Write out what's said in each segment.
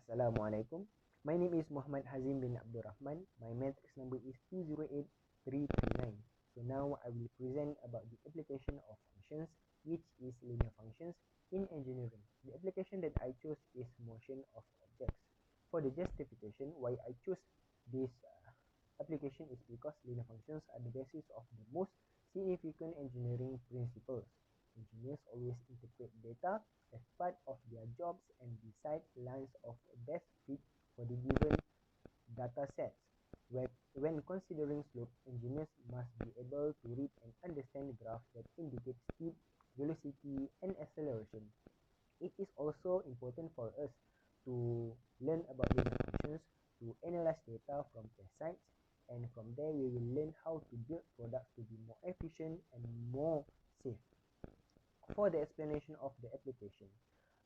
Assalamualaikum. My name is Muhammad Hazim bin Abdul Rahman. My matrix number is 208339. So now I will present about the application of functions, which is linear functions in engineering. The application that I chose is motion of objects. For the justification why I choose this application is because linear functions are the basis of the most significant engineering principles. Engineers always interpret data as part of their jobs and decide lines of best fit for the given data sets. When considering slope, engineers must be able to read and understand graphs that indicate speed, velocity, and acceleration. It is also important for us to learn about linear functions, to analyze data from test sites, and from there we will learn how to build products to be more efficient and more safe. For the explanation of the application,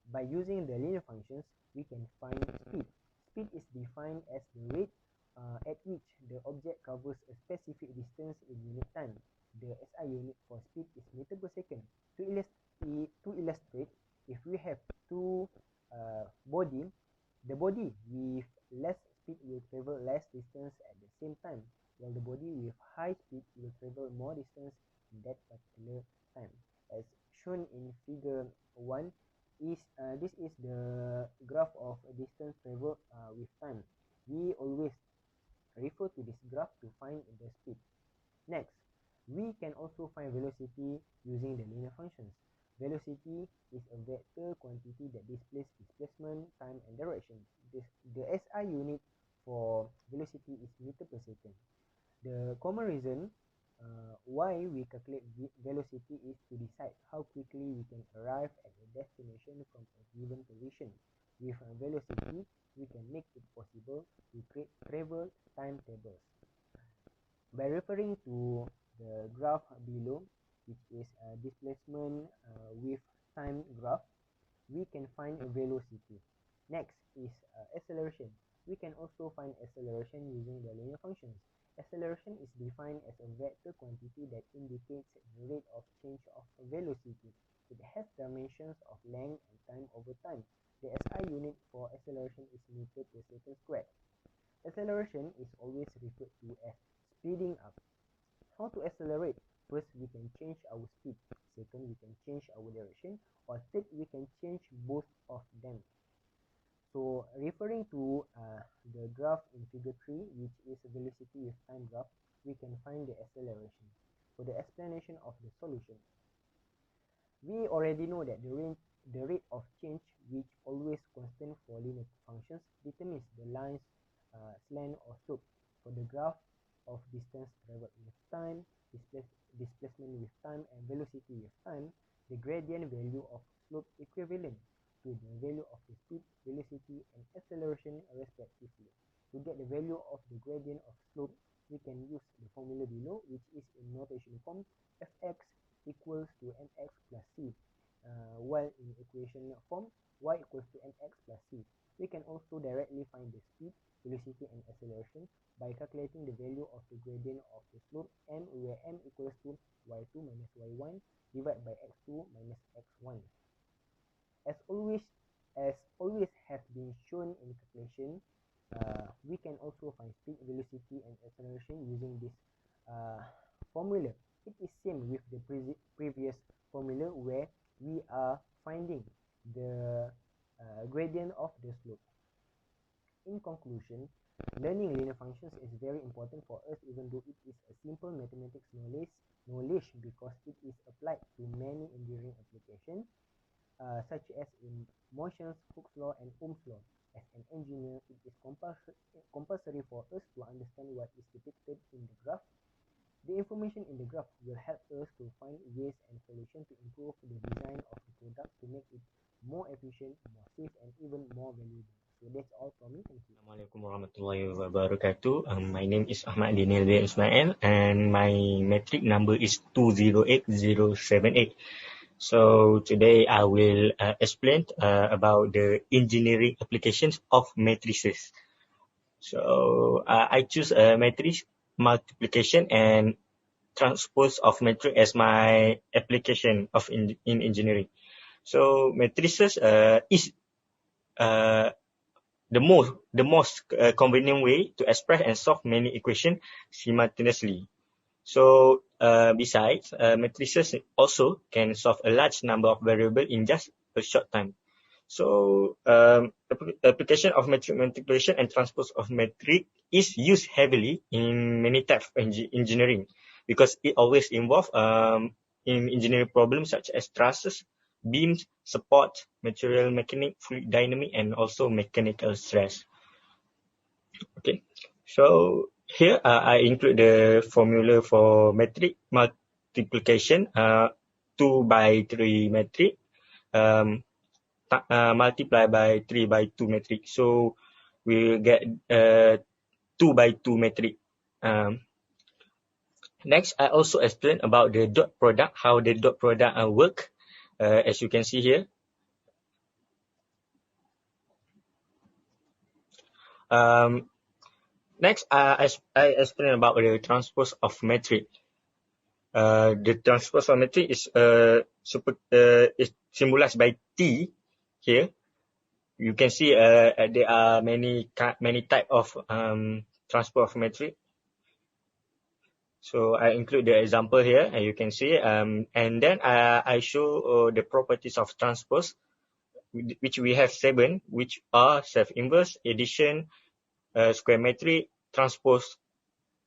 by using the linear functions, we can find speed. Speed is defined as the rate at which the object covers a specific distance in unit time. The SI unit for speed is meter per second. To illustrate, if we have two body, the body with less speed will travel less distance at the same time, while the body with high speed will travel more distance in that particular time. As shown in figure 1, this is the graph of distance traveled with time. We always refer to this graph to find the speed. Next, we can also find velocity using the linear functions. Velocity is a vector quantity that displays displacement, time, and direction. The SI unit for velocity is meter per second. The common reason why we calculate velocity is to decide how quickly we can arrive at a destination from a given position. With velocity, we can make it possible to create travel timetables. By referring to the graph below, which is displacement with time graph, we can find a velocity. Next is acceleration. We can also find acceleration using the linear functions. Acceleration is defined as a vector quantity that indicates the rate of change of velocity. It has dimensions of length and time over time. The SI unit for acceleration is meter per second squared. Acceleration is always referred to as speeding up. How to accelerate? First, we can change our speed. Second, we can change our direction. Or third, we can change both of them. So referring to the graph in figure 3, which is velocity with time graph, we can find the acceleration. For the explanation of the solution, we already know that the rate of change, which always constant for linear functions, determines the line's slant or slope. For the graph of distance traveled with time, displacement with time, and velocity with time, the gradient value of slope equivalent to the value of the speed, velocity, and acceleration respectively. To get the value of the gradient of slope, we can use the formula below, which is in notation form fx equals to mx plus c, while in equation form y equals to mx plus c. We can also directly find the speed, velocity, and acceleration by calculating the value of the gradient of the slope m, where m equals to y2 minus y1 divided by x2 minus x1. As always has been shown in calculation, we can also find speed, velocity, and acceleration using this formula. It is same with the previous formula where we are finding the gradient of the slope. In conclusion, learning linear functions is very important for us, even though it is a simple mathematics knowledge because it is applied to many engineering applications, such as in motions, Hooke's law, and Ohm's law. As an engineer, it is compulsory for us to understand what is depicted in the graph. The information in the graph will help us to find ways and solutions to improve the design of the product to make it more efficient, more safe, and even more valuable. So that's all from me. Thank you. Assalamualaikum warahmatullahi wabarakatuh. My name is Ahmad Daniel bin Ismail and my metric number is 208078. So today I will explain about the engineering applications of matrices. So I choose a matrix multiplication and transpose of matrix as my application of in engineering. So matrices is the most convenient way to express and solve many equations simultaneously. So besides, matrices also can solve a large number of variables in just a short time. So application of metric multiplication and transpose of metric is used heavily in many types of engineering because it always involves in engineering problems such as trusses, beams, support, material mechanics, fluid dynamics, and also mechanical stress. Okay, so here I include the formula for metric multiplication, 2 by 3 metric, multiply by 3 by 2 metric. So we will get 2 by 2 metric. Next, I also explain about the dot product, how the dot product work. As you can see here. Next, I explain about the transpose of metric. The transpose of metric is symbolized by T here. You can see there are many type of transpose of metric. So I include the example here, and you can see, and then I show the properties of transpose, which we have 7, which are self-inverse, addition, square metric, transpose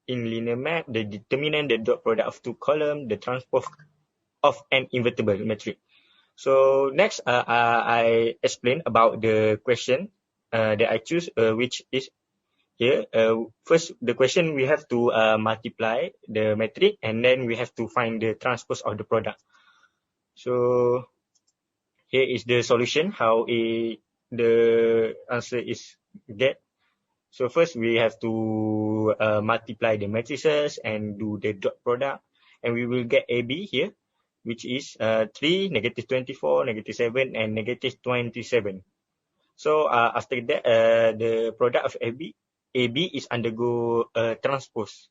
in linear map, the determinant, the dot product of two columns, the transpose of an invertible metric. So next, I explain about the question that I choose, which is here. First, the question we have to multiply the metric, and then we have to find the transpose of the product. So here is the solution, how the answer is get. So first we have to multiply the matrices and do the dot product, and we will get AB here, which is 3, -24, -7, and -27. So after that, the product of AB is undergo transpose,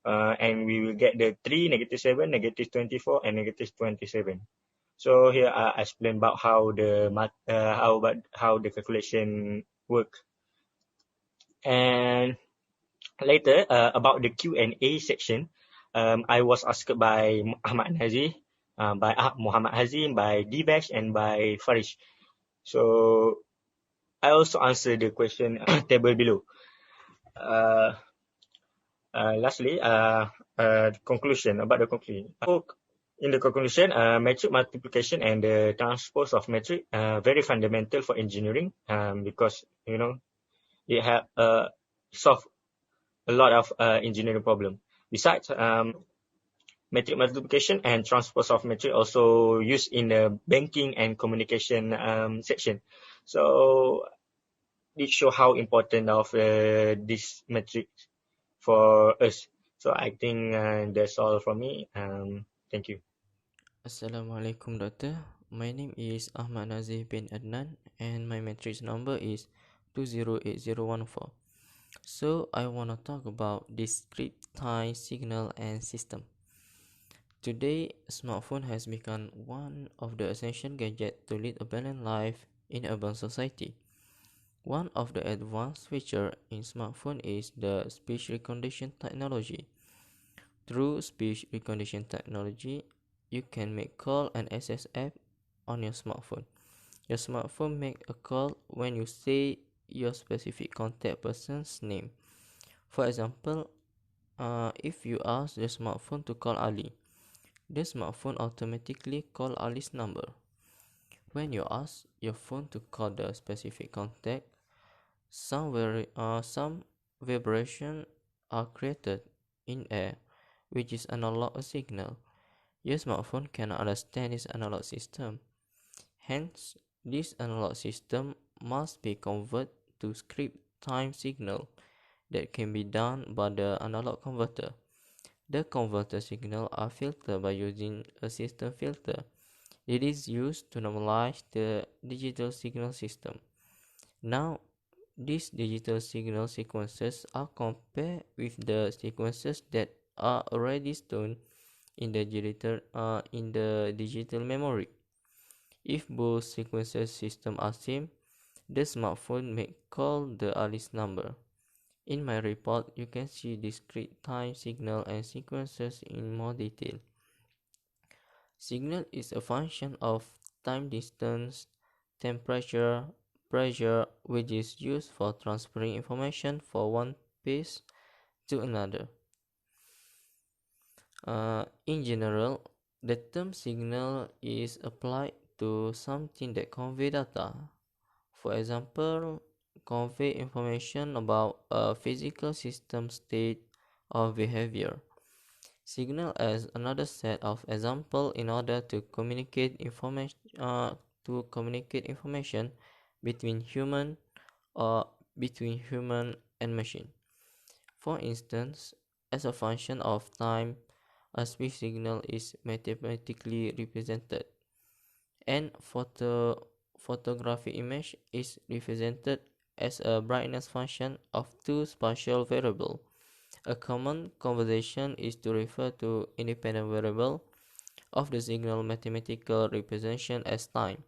and we will get the 3, -7, -24, and -27. So here I explain about how the calculation work. And later about the Q&A section, I was asked by Ahmad Nazir, by Muhammad Hazim, by Divesh, and by Farish. So I also answer the question table below. Lastly, conclusion, about the conclusion. In the conclusion, metric multiplication and the transpose of metric very fundamental for engineering, because it have solve a lot of engineering problem. Besides, metric multiplication and transpose of metric also used in the banking and communication section. So it show how important of this metric for us. So I think that's all from me. Thank you. Assalamualaikum Doctor. My name is Ahmad Nazif bin Adnan and my matrix number is 208014. So I want to talk about discrete time signal and system. Today, smartphone has become one of the essential gadgets to lead a balanced life in urban society. One of the advanced features in smartphone is the speech recognition technology. Through speech recognition technology, you can make call and access app on your smartphone. Your smartphone make a call when you say your specific contact person's name. For example, if you ask the smartphone to call Ali, the smartphone automatically call Ali's number. When you ask your phone to call the specific contact, some vibration are created in air, which is analog a signal. Your smartphone cannot understand this analog system. Hence, this analog system must be converted to script time signal that can be done by the analog converter. The converter signal are filtered by using a system filter. It is used to normalize the digital signal system. Now, these digital signal sequences are compared with the sequences that are already stored in the digital memory. If both sequences system are same, the smartphone may call the Alice number. In my report, you can see discrete time signal and sequences in more detail. Signal is a function of time, distance, temperature, pressure, which is used for transferring information from one place to another. In general, the term signal is applied to something that convey data. For example, convey information about a physical system state or behavior. Signal as another set of example in order to communicate information between human and machine. For instance, as a function of time, a speech signal is mathematically represented, and photographic image is represented as a brightness function of two spatial variables. A common convention is to refer to independent variable of the signal mathematical representation as time,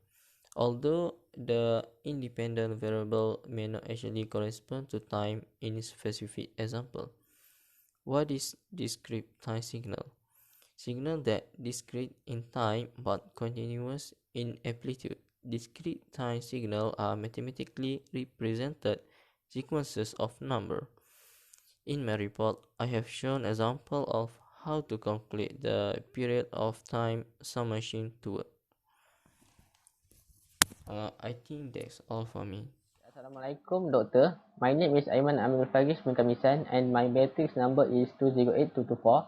although the independent variable may not actually correspond to time in specific example. What is discrete time signal? Signal that discrete in time but continuous in amplitude. Discrete time signal are mathematically represented sequences of number. In my report, I have shown example of how to calculate the period of time some machine to work. I think that's all for me. Assalamualaikum, Doctor. My name is Aiman Amir Faris bin Kamisan and my matrix number is 208224.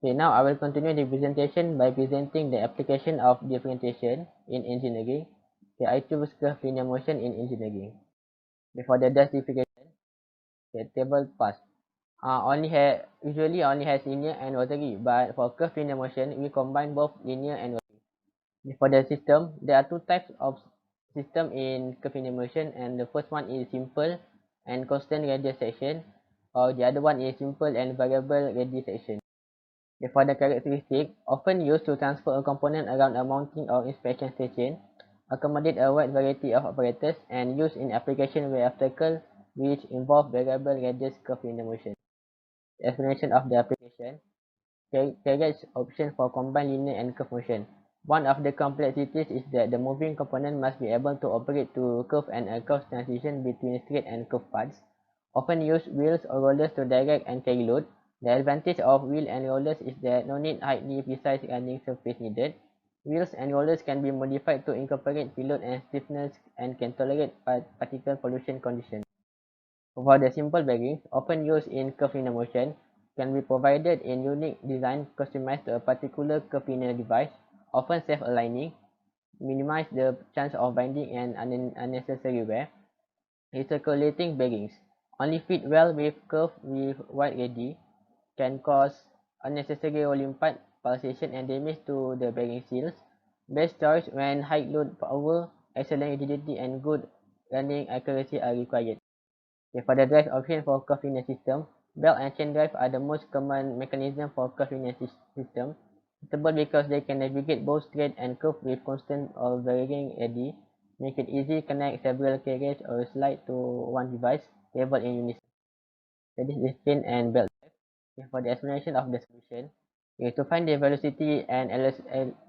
Okay, now I will continue the presentation by presenting the application of differentiation in engineering. Okay, I choose curve linear motion in engineering. Before the justification, the table pass. Usually only has linear and rotary, but for curve linear motion, we combine both linear and rotary. For the system, there are two types of system in curve linear motion, and the first one is simple and constant radius section, or the other one is simple and variable radius section. For the characteristic, often used to transfer a component around a mounting or inspection station, accommodate a wide variety of apparatus, and used in application where obstacle which involve variable radius curve linear motion. Explanation of the application. Carriage option for combined linear and curve motion. One of the complexities is that the moving component must be able to operate to curve and a curve transition between straight and curve paths. Often use wheels or rollers to direct and carry load. The advantage of wheel and rollers is that no need highly precise running surface needed. Wheels and rollers can be modified to incorporate payload and stiffness and can tolerate particle pollution conditions. For the simple bearings, often used in curve linear motion, can be provided in unique design customized to a particular curve linear device, often self-aligning, minimize the chance of binding and unnecessary wear. Recirculating bearings only fit well with curve with wide radii, can cause unnecessary rolling part, pulsation and damage to the bearing seals. Best choice when high load power, excellent rigidity and good running accuracy are required. For the drive option for curve linear system, belt and chain drive are the most common mechanism for curve linear system. Suitable because they can navigate both straight and curve with constant or varying eddy, make it easy connect several carriage or slide to one device, stable in unison. That is chain and belt drive. For the explanation of the solution, to find the velocity and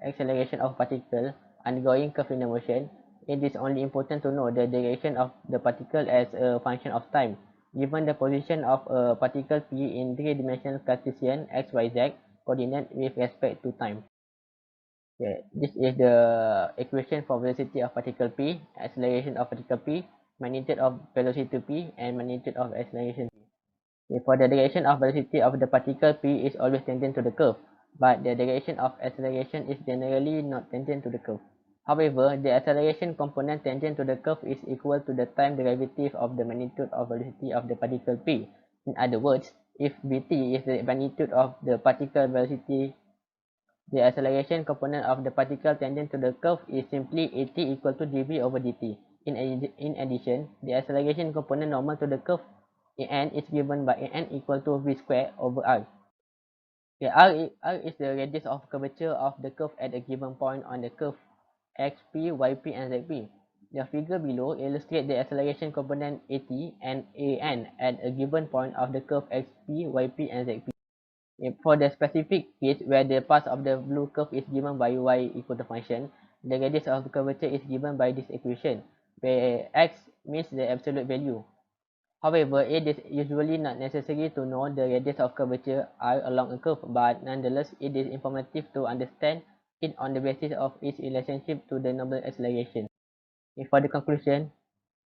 acceleration of particle undergoing curve linear motion, it is only important to know the direction of the particle as a function of time. Given the position of a particle p in three-dimensional Cartesian x, y, z coordinate with respect to time. Okay, this is the equation for velocity of particle p, acceleration of particle p, magnitude of velocity p, and magnitude of acceleration p. For the direction of velocity of the particle p is always tangent to the curve, but the direction of acceleration is generally not tangent to the curve. However, the acceleration component tangent to the curve is equal to the time derivative of the magnitude of velocity of the particle p. In other words, if vt is the magnitude of the particle velocity, the acceleration component of the particle tangent to the curve is simply at equal to dv over dt. In addition, the acceleration component normal to the curve an is given by an equal to v square over r. Okay, r is the radius of curvature of the curve at a given point on the curve xp, yp and zp. The figure below illustrates the acceleration component AT and AN at a given point of the curve XP, YP, and ZP. For the specific case where the path of the blue curve is given by y equal to function, the radius of the curvature is given by this equation, where x means the absolute value. However, it is usually not necessary to know the radius of curvature r along a curve, but nonetheless, it is informative to understand it on the basis of its relationship to the normal acceleration. For the conclusion,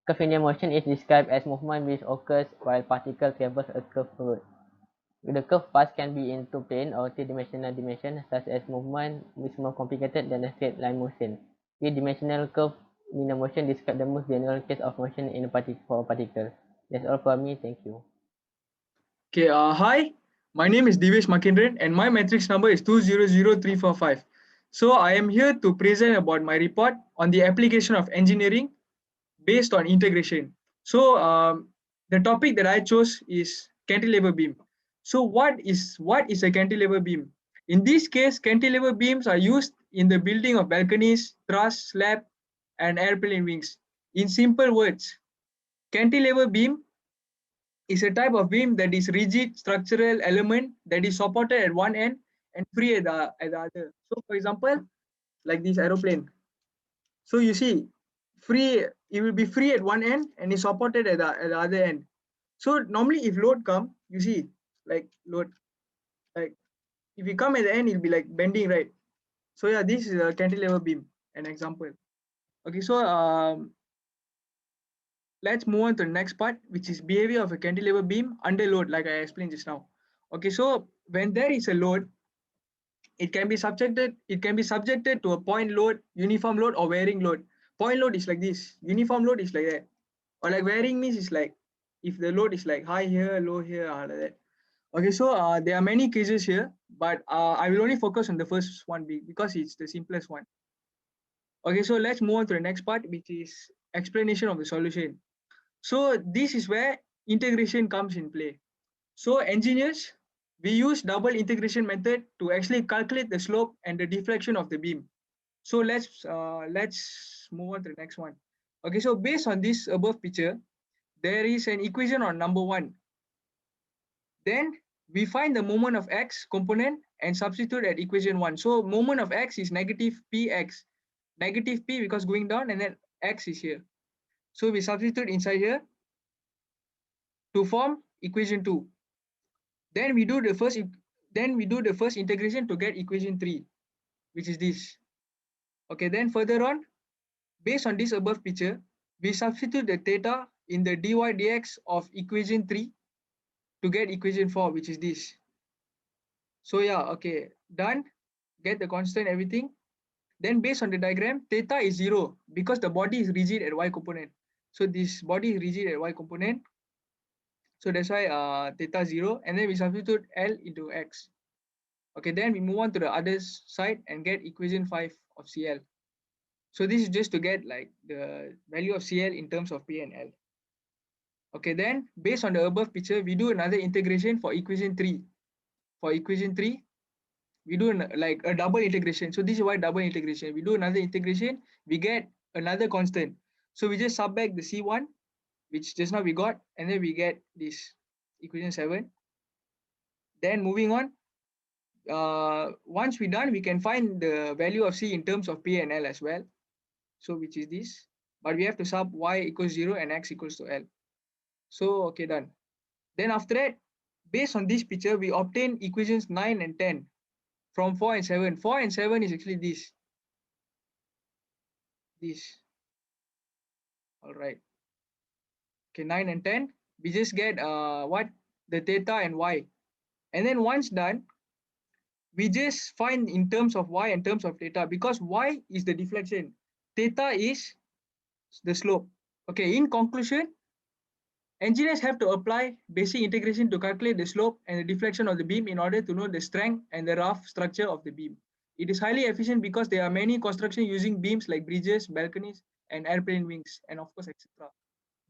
curved linear motion is described as movement which occurs while particles traverse a curved road. The curved path can be in two plane or three-dimensional dimension, such as movement is more complicated than a straight line motion. Three-dimensional curved linear motion describes the most general case of motion in a for a particle. That's all for me. Thank you. Okay, hi, my name is Divesh Makindran and my matrix number is 200345. So I am here to present about my report on the application of engineering based on integration. So the topic that I chose is cantilever beam. So what is a cantilever beam? In this case, cantilever beams are used in the building of balconies, truss, slab, and airplane wings. In simple words, cantilever beam is a type of beam that is rigid structural element that is supported at one end and free at the other. So for example, like this aeroplane. So you see, it will be free at one end and is supported at the other end. So normally if load come, you see, like load, like if you come at the end, it'll be like bending, right? So yeah, this is a cantilever beam, an example. Okay, so let's move on to the next part, which is behavior of a cantilever beam under load, like I explained just now. Okay, so when there is a load, it can be subjected to a point load, uniform load, or varying load. Point load is like this, uniform load is like that, or like varying means is like if the load is like high here, low here, like that. Okay, so there are many cases here, but I will only focus on the first one because it's the simplest one. Okay, so let's move on to the next part, which is explanation of the solution. So this is where integration comes in play. So engineers, we use double integration method to actually calculate the slope and the deflection of the beam. So let's move on to the next one. Okay, so based on this above picture, there is an equation on number 1. Then we find the moment of x component and substitute at equation 1. So moment of x is negative px, negative p because going down, and then x is here. So we substitute inside here to form equation 2. Then we do the first integration to get equation 3, which is this. Okay, then further on, based on this above picture, we substitute the theta in the dy dx of equation 3 to get equation 4, which is this. So yeah, okay, done. Get the constant, everything. Then based on the diagram, theta is 0 because the body is rigid at y component. So this body is rigid at y component. So that's why theta 0, and then we substitute L into x. Okay, then we move on to the other side and get equation 5 of CL. So this is just to get like the value of CL in terms of P and L. Okay, then based on the above picture, we do another integration for equation 3. For equation 3, we do like a double integration. So this is why double integration. We do another integration, we get another constant. So we just sub back the C1, which just now we got, and then we get this equation 7. Then moving on, once we're done, we can find the value of C in terms of P and L as well. So which is this, but we have to sub y equals 0 and x equals to L. So okay, done. Then after that, based on this picture, we obtain equations 9 and 10 from 4 and 7. 4 and 7 is actually this. All right. Okay, 9 and 10, we just get what? The theta and y. And then once done, we just find in terms of y and terms of theta, because y is the deflection, theta is the slope. Okay, in conclusion, engineers have to apply basic integration to calculate the slope and the deflection of the beam in order to know the strength and the rough structure of the beam. It is highly efficient because there are many construction using beams like bridges, balconies, and airplane wings, and of course, etc.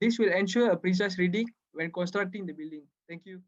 This will ensure a precise reading when constructing the building. Thank you.